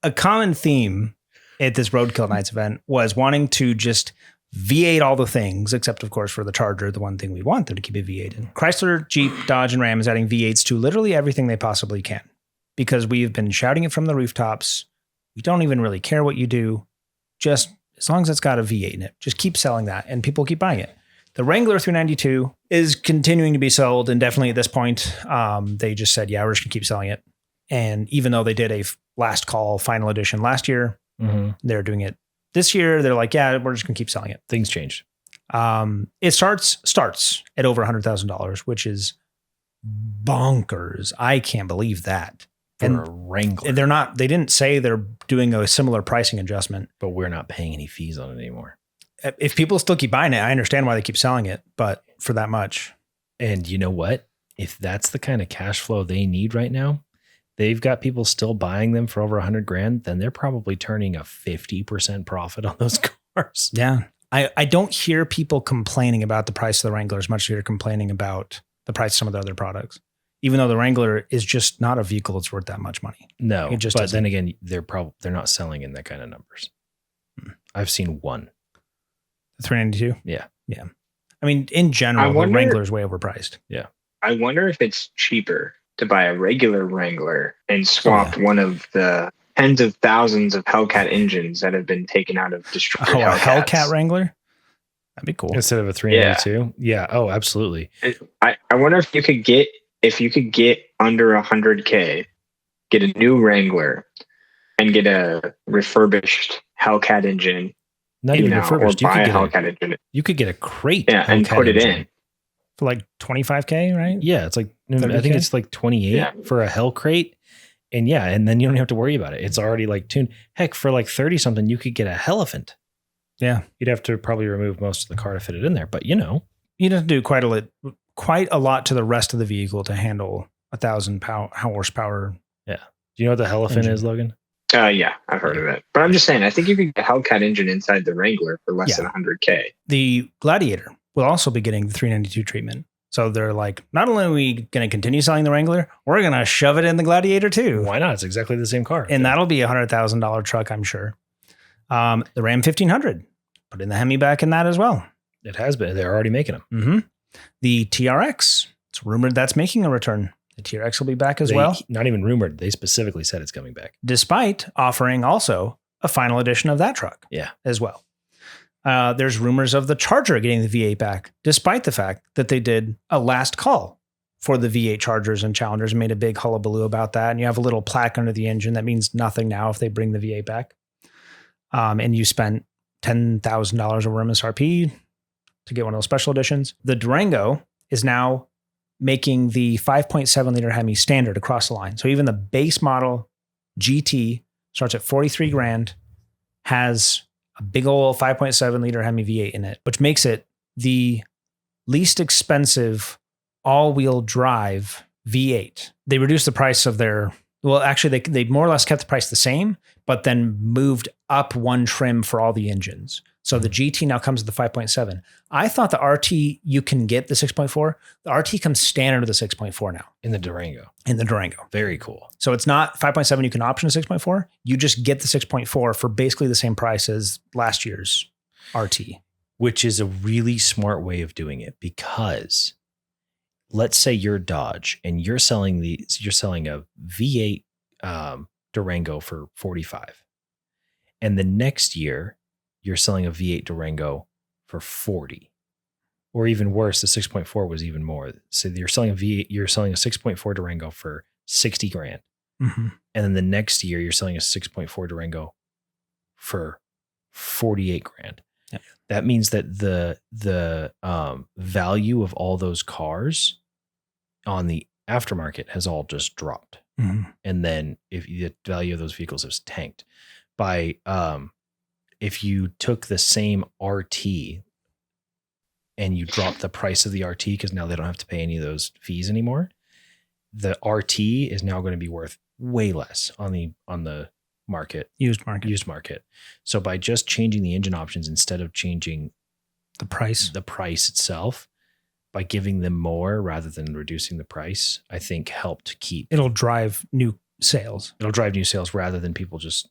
a common theme at this Roadkill Nights event was wanting to just V8 all the things, except of course for the Charger, the one thing we want them to keep it V8 in. Chrysler, Jeep, Dodge, and Ram is adding V8s to literally everything they possibly can because we've been shouting it from the rooftops. We don't even really care what you do. Just as long as it's got a V8 in it, just keep selling that and people keep buying it. The Wrangler 392 is continuing to be sold, and definitely at this point, they just said, yeah, we're just going to keep selling it. And even though they did a last call final edition last year, they're doing it this year. They're like, yeah, we're just going to keep selling it. Things changed. It starts at over $100,000, which is bonkers. I can't believe that. For a Wrangler. They didn't say they're doing a similar pricing adjustment. But we're not paying any fees on it anymore. If people still keep buying it, I understand why they keep selling it, but for that much. And you know what? If that's the kind of cash flow they need right now, they've got people still buying them for over $100,000, then they're probably turning a 50% profit on those cars. Yeah. I don't hear people complaining about the price of the Wrangler as much as you're complaining about the price of some of the other products. Even though the Wrangler is just not a vehicle that's worth that much money. No, it just but isn't. Then again, they're not selling in that kind of numbers. I've seen one. The 392? Yeah. Yeah. I mean, in general, the Wrangler is way overpriced. Yeah. I wonder if it's cheaper to buy a regular Wrangler and swap one of the tens of thousands of Hellcat engines that have been taken out of destroyed Hellcats. A Hellcat Wrangler? Wrangler? That'd be cool. Instead of a 392? Yeah. Oh, absolutely. I wonder if you could get under 100K, get a new Wrangler and get a refurbished Hellcat engine. Not even refurbished. Or buy a Hellcat engine. You could get a crate. And put it in. For like $25K, right? Yeah. It's like, 30K? I think it's like 28 for a Hell crate. And yeah, and then you don't have to worry about it. It's already like tuned. Heck, for like 30 something, you could get a Helephant. Yeah. You'd have to probably remove most of the car to fit it in there, but you'd have to do quite a lot to the rest of the vehicle to handle 1,000 horsepower. Yeah. Do you know what the Helephant is, Logan? Yeah, I've heard of it. But I'm just saying, I think you could get a Hellcat engine inside the Wrangler for less than 100K. The Gladiator will also be getting the 392 treatment. So they're like, not only are we going to continue selling the Wrangler, we're going to shove it in the Gladiator too. Why not? It's exactly the same car. And that'll be a $100,000 truck, I'm sure. The Ram 1500, put in the Hemi back in that as well. It has been. They're already making them. Mm-hmm. The TRX, it's rumored that's making a return. The TRX will be back as well. Not even rumored. They specifically said it's coming back. Despite offering also a final edition of that truck as well. There's rumors of the Charger getting the V8 back, despite the fact that they did a last call for the V8 Chargers and Challengers and made a big hullabaloo about that. And you have a little plaque under the engine. That means nothing now if they bring the V8 back. And you spent $10,000 over MSRP to get one of those special editions. The Durango is now making the 5.7 liter Hemi standard across the line. So even the base model GT starts at $43,000, has a big old 5.7 liter Hemi V8 in it, which makes it the least expensive all-wheel drive V8. They reduced the price of they more or less kept the price the same, but then moved up one trim for all the engines. So the GT now comes with the 5.7. I thought the RT, you can get the 6.4. The RT comes standard with the 6.4 now. In the Durango. Very cool. So it's not 5.7, you can option a 6.4. You just get the 6.4 for basically the same price as last year's RT. Which is a really smart way of doing it, because let's say you're Dodge and you're selling a V8 Durango for $45,000. And the next year you're selling a V8 Durango for $40,000. Or even worse, the 6.4 was even more. So you're selling a 6.4 Durango for $60,000. Mm-hmm. And then the next year you're selling a 6.4 Durango for $48,000. Yep. That means that the value of all those cars on the aftermarket has all just dropped. Mm-hmm. And then if the value of those vehicles has tanked by, if you took the same RT and you dropped the price of the RT, because now they don't have to pay any of those fees anymore, the RT is now going to be worth way less on the used market. So by just changing the engine options instead of changing the price itself, by giving them more rather than reducing the price, I think helped keep. It'll drive new sales. It'll drive new sales rather than people just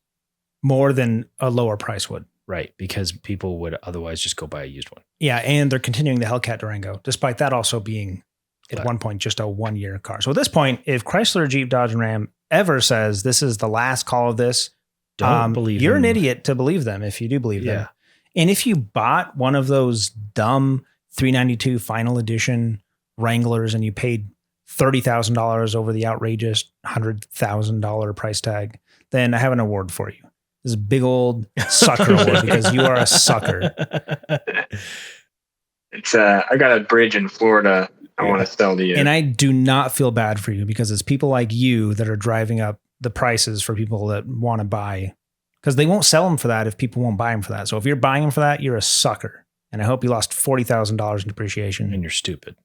more than a lower price would. Right, because people would otherwise just go buy a used one. Yeah, and they're continuing the Hellcat Durango, despite that also being at one point just a 1-year car. So at this point, if Chrysler, Jeep, Dodge, and Ram ever says this is the last call of this, don't believe you're them. an idiot to believe them if you do believe them. And if you bought one of those dumb $392 final edition Wranglers and you paid $30,000 over the outrageous $100,000 price tag, then I have an award for you. This is a big old sucker award because you are a sucker. It's I got a bridge in Florida I want to sell to you. And I do not feel bad for you because it's people like you that are driving up the prices for people that want to buy, because they won't sell them for that if people won't buy them for that. So if you're buying them for that, you're a sucker. And I hope you lost $40,000 in depreciation. And you're stupid.